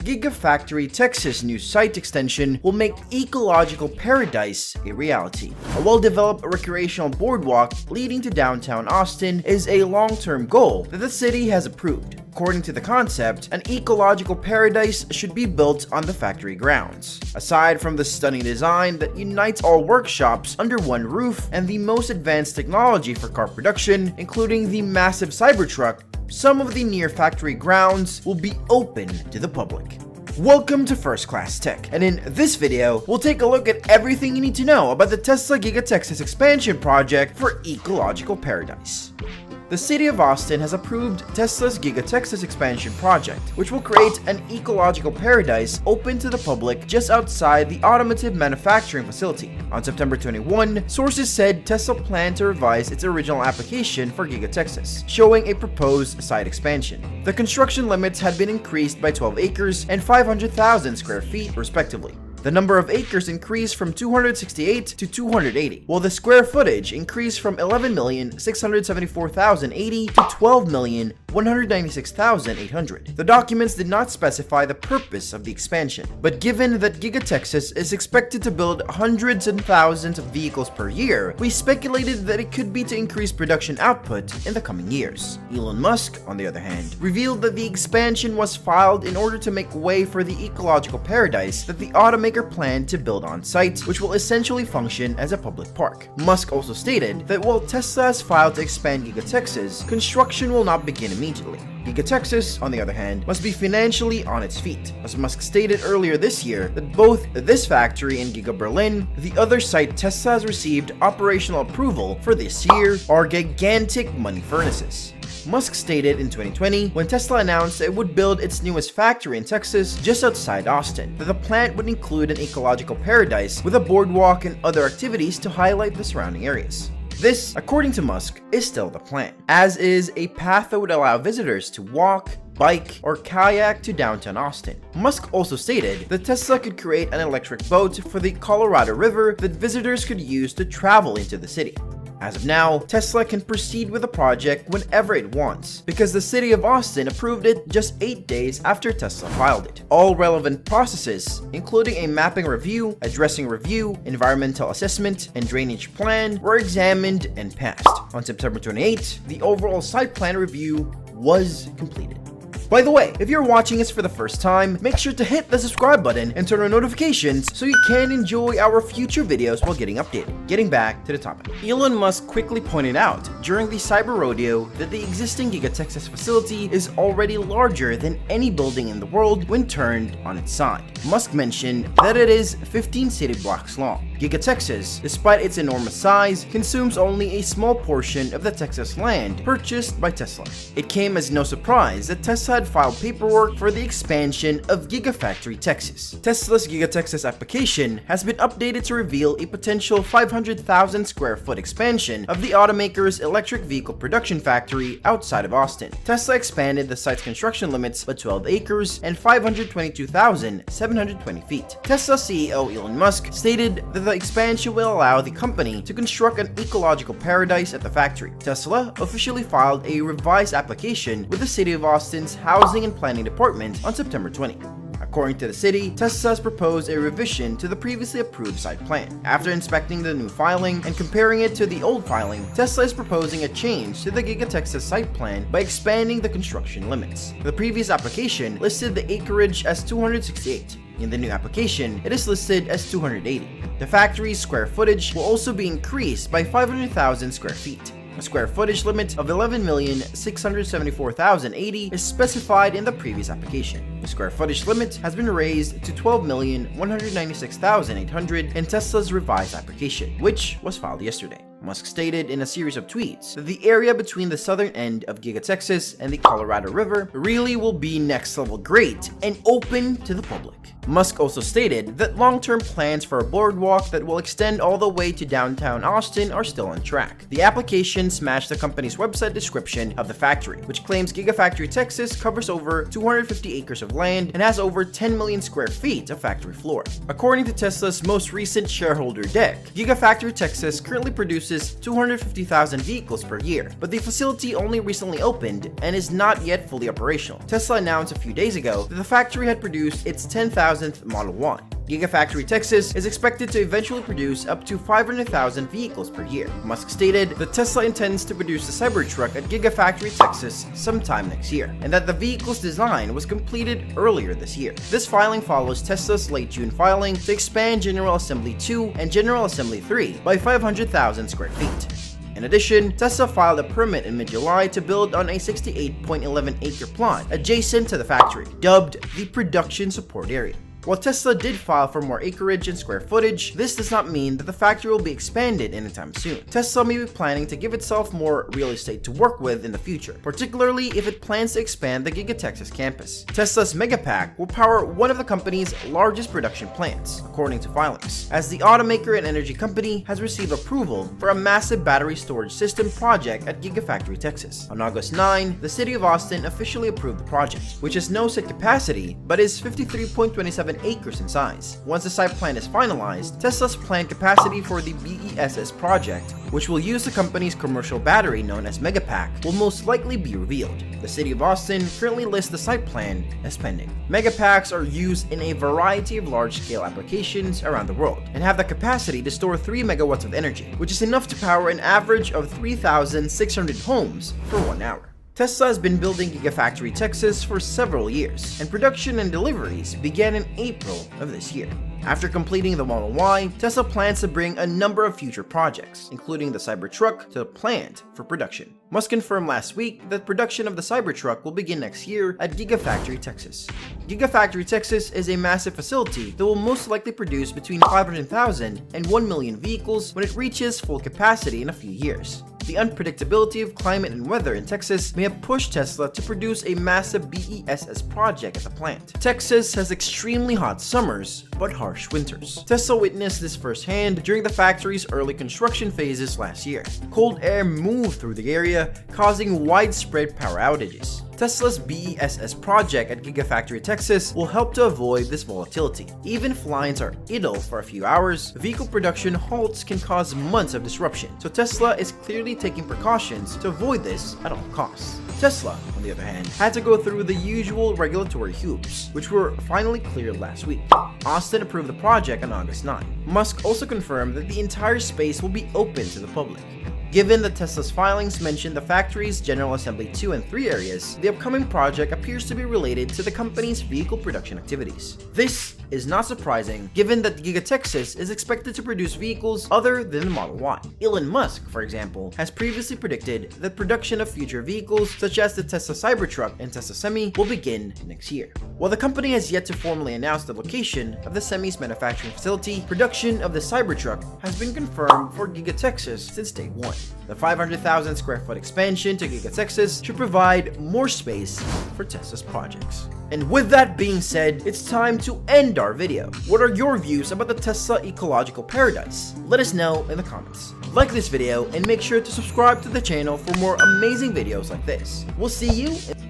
Gigafactory Texas' new site extension will make Ecological paradise a reality. A well-developed recreational boardwalk leading to downtown Austin is a long-term goal that the city has approved. According to the concept, an ecological paradise should be built on the factory grounds. Aside from the stunning design that unites all workshops under one roof and the most advanced technology for car production, including the massive Cybertruck, some of the near factory grounds will be open to the public. Welcome to First Class Tech, and in this video, we'll take a look at everything you need to know about the Tesla Giga Texas expansion project for Ecological Paradise. The city of Austin has approved Tesla's Giga Texas expansion project, which will create an ecological paradise open to the public just outside the automotive manufacturing facility. On September 21, sources said Tesla planned to revise its original application for Giga Texas, showing a proposed site expansion. The construction limits had been increased by 12 acres and 500,000 square feet, respectively. The number of acres increased from 268 to 280, while the square footage increased from 11,674,080 to 12,196,800. The documents did not specify the purpose of the expansion, but given that Giga Texas is expected to build hundreds and thousands of vehicles per year, we speculated that it could be to increase production output in the coming years. Elon Musk, on the other hand, revealed that the expansion was filed in order to make way for the ecological paradise that the automaker planned to build on site, which will essentially function as a public park. Musk also stated that while Tesla has filed to expand Giga Texas, construction will not begin immediately. Giga Texas, on the other hand, must be financially on its feet, as Musk stated earlier this year that both this factory and Giga Berlin, the other site Tesla has received operational approval for this year, are gigantic money furnaces. Musk stated in 2020, when Tesla announced it would build its newest factory in Texas just outside Austin, that the plant would include an ecological paradise with a boardwalk and other activities to highlight the surrounding areas. This, according to Musk, is still the plan, as is a path that would allow visitors to walk, bike, or kayak to downtown Austin. Musk also stated that Tesla could create an electric boat for the Colorado River that visitors could use to travel into the city. As of now, Tesla can proceed with the project whenever it wants, because the city of Austin approved it just 8 days after Tesla filed it. All relevant processes, including a mapping review, addressing review, environmental assessment, and drainage plan, were examined and passed. On September 28, the overall site plan review was completed. By the way, if you're watching us for the first time, make sure to hit the subscribe button and turn on notifications so you can enjoy our future videos while getting updated. Getting back to the topic. Elon Musk quickly pointed out during the Cyber Rodeo that the existing Giga Texas facility is already larger than any building in the world when turned on its side. Musk mentioned that it is 15 city blocks long. Giga Texas, despite its enormous size, consumes only a small portion of the Texas land purchased by Tesla. It came as no surprise that Tesla had filed paperwork for the expansion of Gigafactory Texas. Tesla's Giga Texas application has been updated to reveal a potential 500,000 square foot expansion of the automaker's electric vehicle production factory outside of Austin. Tesla expanded the site's construction limits by 12 acres and 522,720 feet. Tesla CEO Elon Musk stated that the expansion will allow the company to construct an ecological paradise at the factory. Tesla officially filed a revised application with the City of Austin's Housing and Planning Department on September 20. According to the city, Tesla has proposed a revision to the previously approved site plan. After inspecting the new filing and comparing it to the old filing, Tesla is proposing a change to the Giga Texas site plan by expanding the construction limits. The previous application listed the acreage as 268. In the new application, it is listed as 280. The factory's square footage will also be increased by 500,000 square feet. A square footage limit of 11,674,080 is specified in the previous application. The square footage limit has been raised to 12,196,800 in Tesla's revised application, which was filed yesterday. Musk stated in a series of tweets that the area between the southern end of Giga Texas and the Colorado River really will be next level great and open to the public. Musk also stated that long-term plans for a boardwalk that will extend all the way to downtown Austin are still on track. The application smashed the company's website description of the factory, which claims Gigafactory Texas covers over 250 acres of land and has over 10 million square feet of factory floor. According to Tesla's most recent shareholder deck, Gigafactory Texas currently produces produces 250,000 vehicles per year, but the facility only recently opened and is not yet fully operational. Tesla announced a few days ago that the factory had produced its 10,000th Model Y. Gigafactory Texas is expected to eventually produce up to 500,000 vehicles per year. Musk stated that Tesla intends to produce the Cybertruck at Gigafactory Texas sometime next year, and that the vehicle's design was completed earlier this year. This filing follows Tesla's late June filing to expand General Assembly 2 and General Assembly 3 by 500,000 square feet. In addition, Tesla filed a permit in mid-July to build on a 68.11-acre plot adjacent to the factory, dubbed the Production Support Area. While Tesla did file for more acreage and square footage, this does not mean that the factory will be expanded anytime soon. Tesla may be planning to give itself more real estate to work with in the future, particularly if it plans to expand the Giga Texas campus. Tesla's Megapack will power one of the company's largest production plants, according to filings, as the automaker and energy company has received approval for a massive battery storage system project at Gigafactory Texas. On August 9, the city of Austin officially approved the project, which has no set capacity but is 53.27 acres in size. Once the site plan is finalized, Tesla's planned capacity for the BESS project, which will use the company's commercial battery known as Megapack, will most likely be revealed. The city of Austin currently lists the site plan as pending. Megapacks are used in a variety of large-scale applications around the world and have the capacity to store 3 megawatts of energy, which is enough to power an average of 3,600 homes for 1 hour. Tesla has been building Gigafactory Texas for several years, and production and deliveries began in April of this year. After completing the Model Y, Tesla plans to bring a number of future projects, including the Cybertruck, to the plant for production. Musk confirmed last week that production of the Cybertruck will begin next year at Gigafactory Texas. Gigafactory Texas is a massive facility that will most likely produce between 500,000 and 1 million vehicles when it reaches full capacity in a few years. The unpredictability of climate and weather in Texas may have pushed Tesla to produce a massive BESS project at the plant. Texas has extremely hot summers, but harsh winters. Tesla witnessed this firsthand during the factory's early construction phases last year. Cold air moved through the area, causing widespread power outages. Tesla's BESS project at Gigafactory Texas will help to avoid this volatility. Even if lines are idle for a few hours, vehicle production halts can cause months of disruption, so Tesla is clearly taking precautions to avoid this at all costs. Tesla, on the other hand, had to go through the usual regulatory hoops, which were finally cleared last week. Austin approved the project on August 9. Musk also confirmed that the entire space will be open to the public. Given that Tesla's filings mention the factory's General Assembly 2 and 3 areas, the upcoming project appears to be related to the company's vehicle production activities. This is not surprising, given that Giga Texas is expected to produce vehicles other than the Model Y. Elon Musk, for example, has previously predicted that production of future vehicles such as the Tesla Cybertruck and Tesla Semi will begin next year. While the company has yet to formally announce the location of the Semi's manufacturing facility, production of the Cybertruck has been confirmed for Giga Texas since day one. The 500,000 square foot expansion to Giga Texas should provide more space for Tesla's projects. And with that being said, it's time to end our video. What are your views about the Tesla ecological paradise? Let us know in the comments. Like this video and make sure to subscribe to the channel for more amazing videos like this. We'll see you in